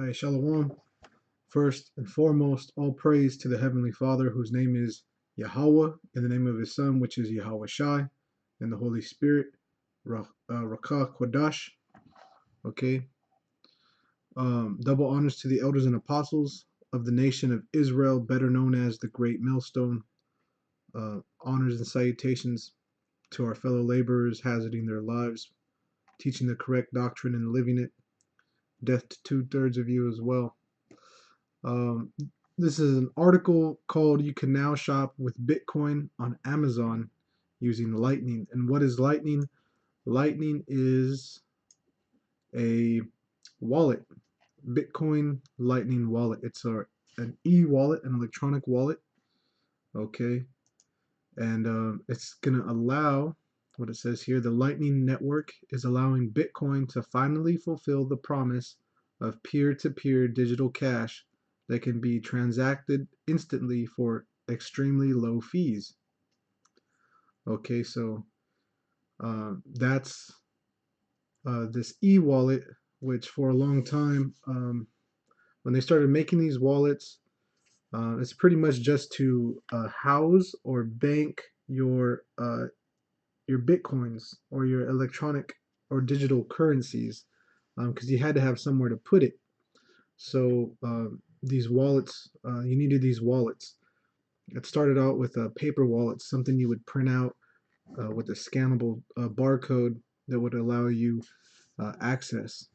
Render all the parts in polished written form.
Hi, Shalom. First and foremost, all praise to the Heavenly Father, whose name is Yahawah, in the name of His Son, which is YAHWASHI, and the Holy Spirit, Rakah Kodash. Okay. Double honors to the elders and apostles of the nation of Israel, better known as the Great Millstone. Honors and salutations to our fellow laborers, hazarding their lives, teaching the correct doctrine and living it. Death to 2/3 of you as well. Um, this is an article called "You Can Now Shop with Bitcoin on Amazon Using Lightning." And what is Lightning? Lightning is a wallet, Bitcoin Lightning wallet. It's an e-wallet, an electronic wallet. Okay, and it's gonna allow what it says here. The Lightning Network is allowing Bitcoin to finally fulfill the promise of peer-to-peer digital cash that can be transacted instantly for extremely low fees. Okay, so that's this e-wallet, which for a long time, when they started making these wallets, it's pretty much just to house or bank your bitcoins or your electronic or digital currencies, because you had to have somewhere to put it. So these wallets, you needed these wallets. It started out with a paper wallet, something you would print out with a scannable barcode that would allow you access.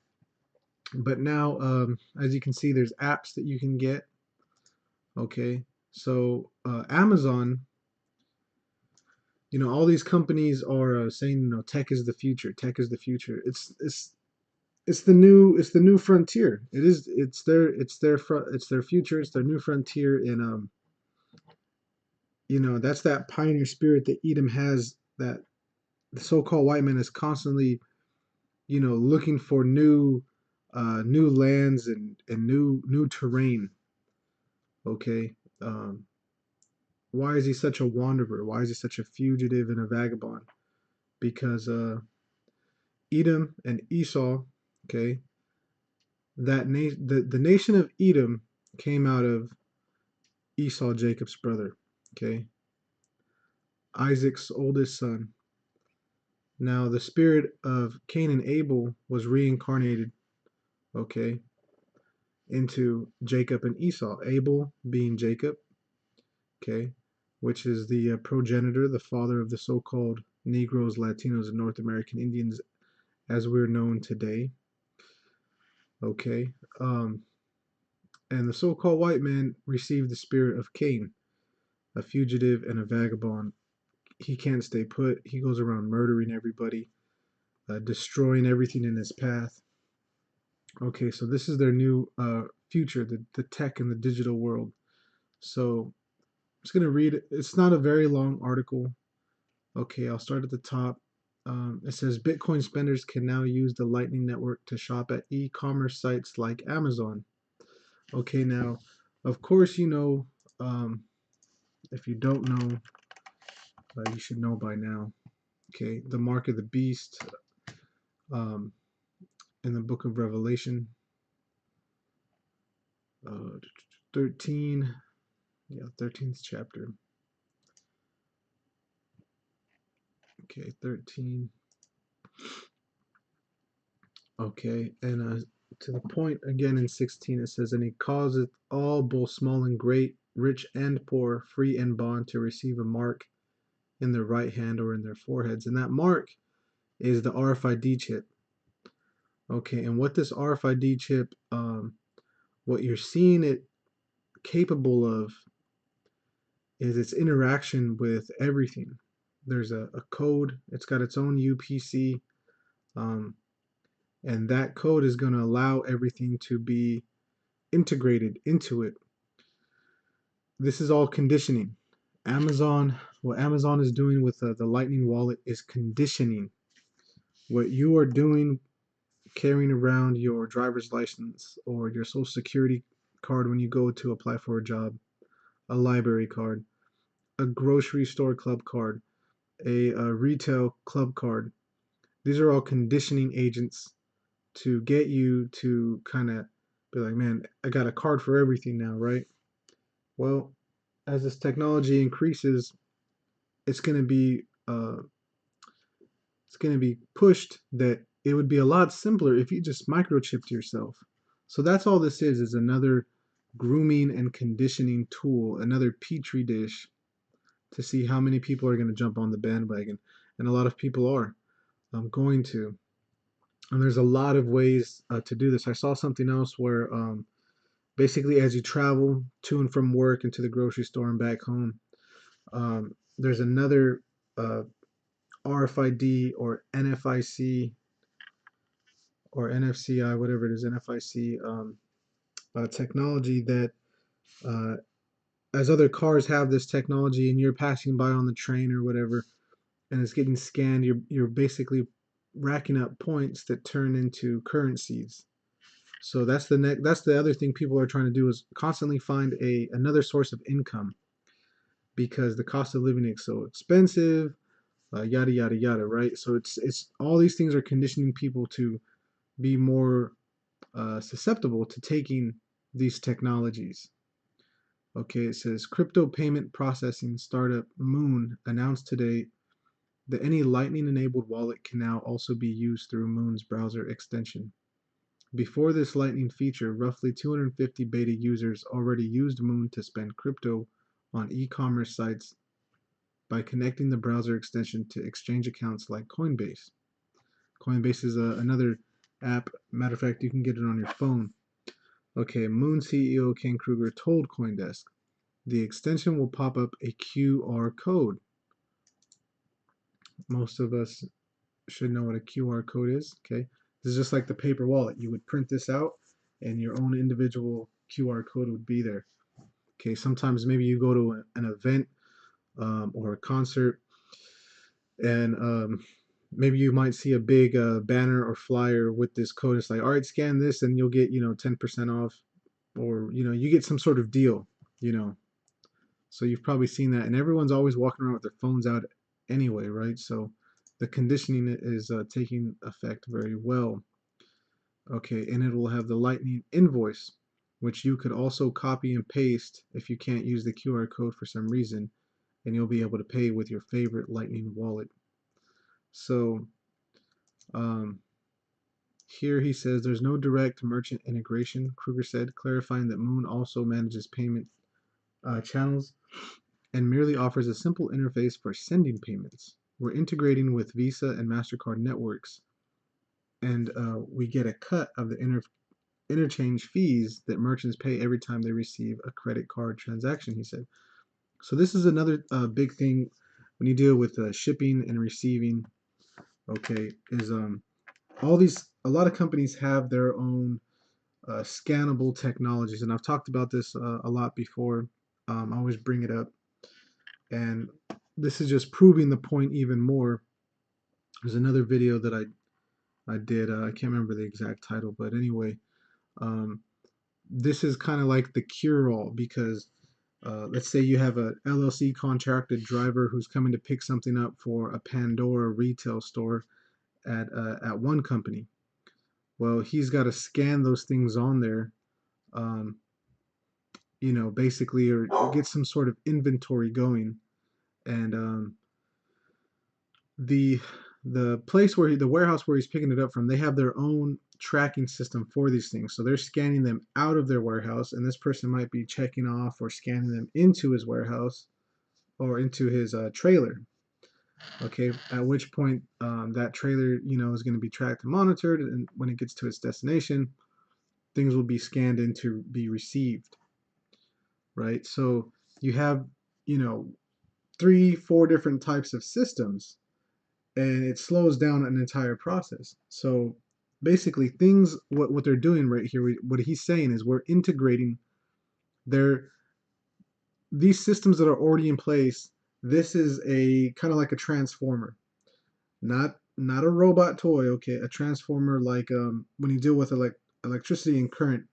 But now, as you can see, there's apps that you can get. Okay, so Amazon, all these companies are saying, tech is the future. Tech is the future. It's the new frontier. It's their future. It's their new frontier. And that's that pioneer spirit that Edom has. That the so-called white man is constantly, looking for new lands and new terrain. Okay, why is he such a wanderer? Why is he such a fugitive and a vagabond? Because Edom and Esau, okay, the nation of Edom came out of Esau, Jacob's brother, okay, Isaac's oldest son. Now the spirit of Cain and Abel was reincarnated, okay, into Jacob and Esau. Abel being Jacob, okay, which is the progenitor, the father of the so-called Negroes, Latinos, and North American Indians as we're known today, okay. And the so-called white man received the spirit of Cain, a fugitive and a vagabond. He can't stay put. He goes around murdering everybody, destroying everything in his path. Okay, so this is their new future, the tech and the digital world. So I'm just going to read it. It's not a very long article. Okay, I'll start at the top. It says Bitcoin spenders can now use the Lightning Network to shop at e-commerce sites like Amazon. Okay, now, of course, if you don't know, you should know by now. Okay, the mark of the beast um, in the book of Revelation, 13, yeah, 13th chapter. Okay, 13. Okay, and to the point again in 16, it says, and he causeth all, both small and great, rich and poor, free and bond, to receive a mark in their right hand or in their foreheads. And that mark is the RFID chip. Okay, and what this RFID chip, what you're seeing it capable of is its interaction with everything. There's a code, it's got its own UPC, um, and that code is going to allow everything to be integrated into it. This is all conditioning. What Amazon is doing with the Lightning wallet is conditioning. What you are doing, carrying around your driver's license or your social security card when you go to apply for a job, a library card, a grocery store club card, a retail club card. These are all conditioning agents to get you to kind of Be like, man, I got a card for everything now, right? Well, as this technology increases, it's going to be pushed that it would be a lot simpler if you just microchipped yourself. So that's all this is another grooming and conditioning tool, another petri dish to see how many people are going to jump on the bandwagon. And a lot of people are going to. And there's a lot of ways to do this. I saw something else where basically as you travel to and from work and to the grocery store and back home, there's another RFID or NFIC or NFCI, whatever it is, NFIC technology that uh, as other cars have this technology and you're passing by on the train or whatever and it's getting scanned, you're basically racking up points that turn into currencies. So that's the other thing people are trying to do is constantly find another source of income because the cost of living is so expensive, yada yada yada, right? So it's all these things are conditioning people to be more susceptible to taking these technologies. Okay, it says crypto payment processing startup Moon announced today that any Lightning enabled wallet can now also be used through Moon's browser extension. Before this Lightning feature, roughly 250 beta users already used Moon to spend crypto on e-commerce sites by connecting the browser extension to exchange accounts like Coinbase. Coinbase is another app. Matter of fact, you can get it on your phone. Okay, Moon CEO Ken Kruger told CoinDesk the extension will pop up a QR code. Most of us should know what a QR code is. Okay, this is just like the paper wallet. You would print this out, and your own individual QR code would be there. Okay, sometimes maybe you go to an event or a concert, and maybe you might see a big banner or flyer with this code. It's like, all right, scan this, and you'll get 10% off, or you get some sort of deal. You know, So you've probably seen that, and everyone's always walking around with their phones out anyway, right? So the conditioning is taking effect very well. Okay, and it will have the Lightning invoice, which you could also copy and paste if you can't use the QR code for some reason, and you'll be able to pay with your favorite Lightning wallet. So um, here he says there's no direct merchant integration, Kruger said, clarifying that Moon also manages payment channels and merely offers a simple interface for sending payments. We're integrating with Visa and MasterCard networks, and we get a cut of the interchange fees that merchants pay every time they receive a credit card transaction, he said. So this is another big thing when you deal with shipping and receiving, okay, is a lot of companies have their own scannable technologies, and I've talked about this a lot before. I always bring it up. And this is just proving the point even more. There's another video that I did. I can't remember the exact title, but anyway, um, this is kind of like the cure-all because let's say you have a LLC contracted driver who's coming to pick something up for a Pandora retail store at one company. Well, he's got to scan those things on there, um, basically, or get some sort of inventory going. And the place where the warehouse where he's picking it up from, they have their own tracking system for these things. So they're scanning them out of their warehouse, and this person might be checking off or scanning them into his warehouse or into his trailer. Okay, at which point that trailer, is going to be tracked and monitored, and when it gets to its destination, things will be scanned in to be received. Right. So you have, you know, 3, 4 different types of systems and it slows down an entire process. So basically, what they're doing right here, what he's saying is we're integrating their these systems that are already in place. This is a kind of like a transformer, not a robot toy. Okay, a transformer like when you deal with electricity and current,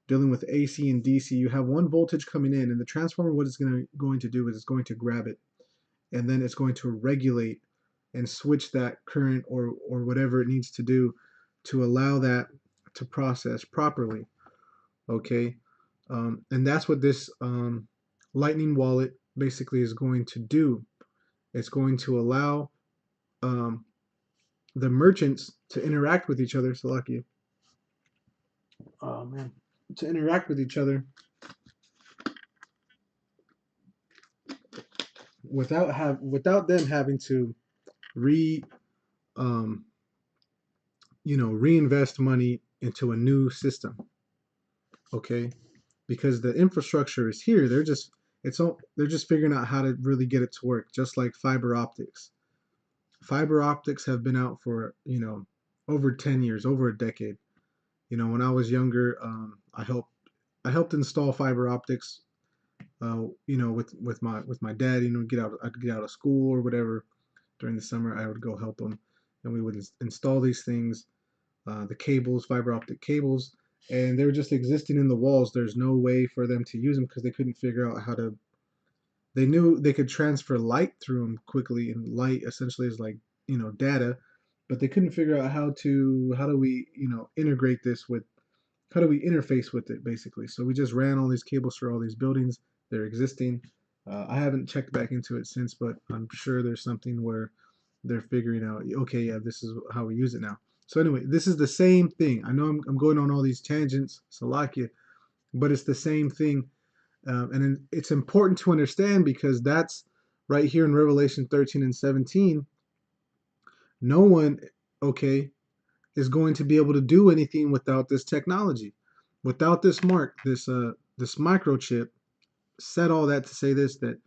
dealing with AC and DC, you have one voltage coming in, and the transformer, what it's going to do is it's going to grab it, and then it's going to regulate and switch that current or whatever it needs to do to allow that to process properly. Okay, and that's what this Lightning wallet basically is going to do. It's going to allow um, the merchants to interact with each other. Salakia. Oh man, to interact with each other without them having to re um, reinvest money into a new system. Okay, because the infrastructure is here. They're just figuring out how to really get it to work, just like fiber optics. Fiber optics have been out for over 10 years, over a decade. When I was younger, I helped install fiber optics. With my dad. I'd get out of school or whatever during the summer. I would go help him, and we would install these things, the cables, fiber optic cables, and they were just existing in the walls. There's no way for them to use them because they couldn't figure out how to. They knew they could transfer light through them quickly, and light essentially is like data, but they couldn't figure out how do we integrate this with how do we interface with it basically. So we just ran all these cables through all these buildings. They're existing. I haven't checked back into it since, but I'm sure there's something where they're figuring out, okay, yeah, this is how we use it now. So anyway, this is the same thing. I know I'm going on all these tangents, Salakia, but it's the same thing. And it's important to understand because that's right here in Revelation 13 and 17. No one, okay, is going to be able to do anything without this technology, without this mark, this microchip. Said all that to say this, that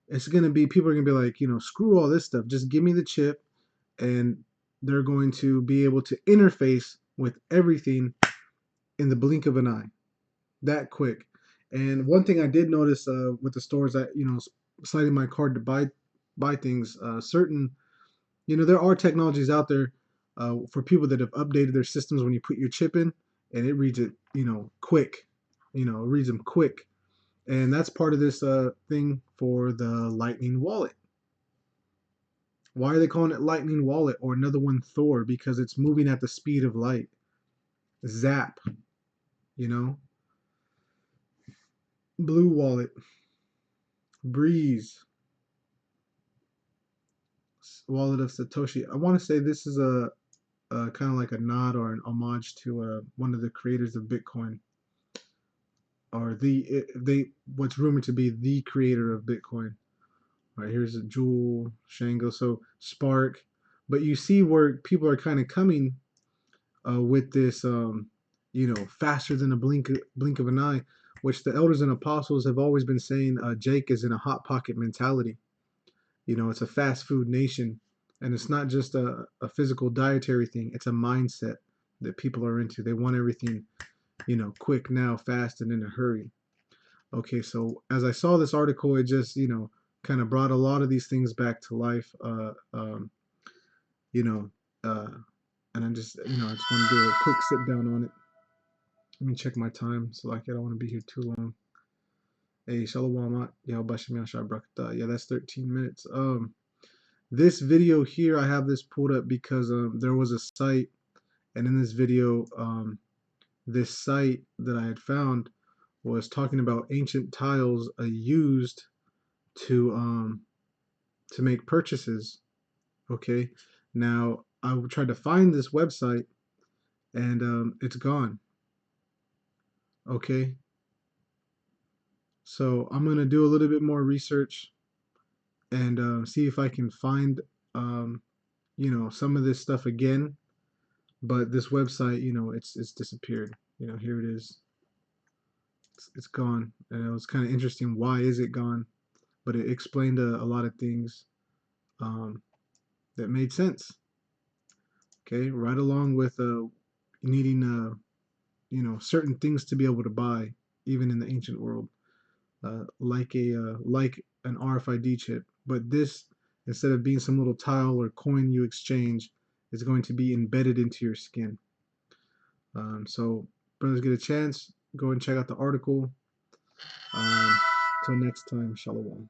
it's going to be, people are going to be like, screw all this stuff. Just give me the chip, and they're going to be able to interface with everything in the blink of an eye, that quick. And one thing I did notice with the stores that sliding my card to buy things, certain there are technologies out there for people that have updated their systems when you put your chip in, and it reads it quick, it reads them quick, and that's part of this thing for the Lightning wallet. Why are they calling it Lightning wallet, or another one Thor? Because it's moving at the speed of light. Zap, you know. Blue wallet, Breeze, wallet of Satoshi. I want to say this is a kind of like a nod or an homage to one of the creators of Bitcoin, or what's rumored to be the creator of Bitcoin. All right, here's a Jewel, Shango, so Spark. But you see where people are kind of coming with this, faster than a blink of an eye, which the elders and apostles have always been saying. Jake is in a hot pocket mentality. It's a fast food nation, and it's not just a physical dietary thing. It's a mindset that people are into. They want everything, quick now, fast, and in a hurry. Okay, so as I saw this article, it just, kind of brought a lot of these things back to life. You know, uh, and I just, I just want to do a quick sit down on it. Let me check my time, so like I don't want to be here too long. Hey, Shalom, YAHWASHI, yeah, that's 13 minutes. This video here, I have this pulled up because there was a site, and in this video, this site that I had found was talking about ancient tiles used to make purchases. Okay, now I tried to find this website, and it's gone. Okay, so I'm gonna do a little bit more research and see if I can find some of this stuff again. But this website, it's disappeared. Here it is. It's gone, and it was kind of interesting. Why is it gone? But it explained a lot of things um, that made sense. Okay, right along with needing certain things to be able to buy, even in the ancient world, like an RFID chip. But this, instead of being some little tile or coin you exchange, is going to be embedded into your skin. So, brothers, get a chance, go and check out the article. Till next time, shalom.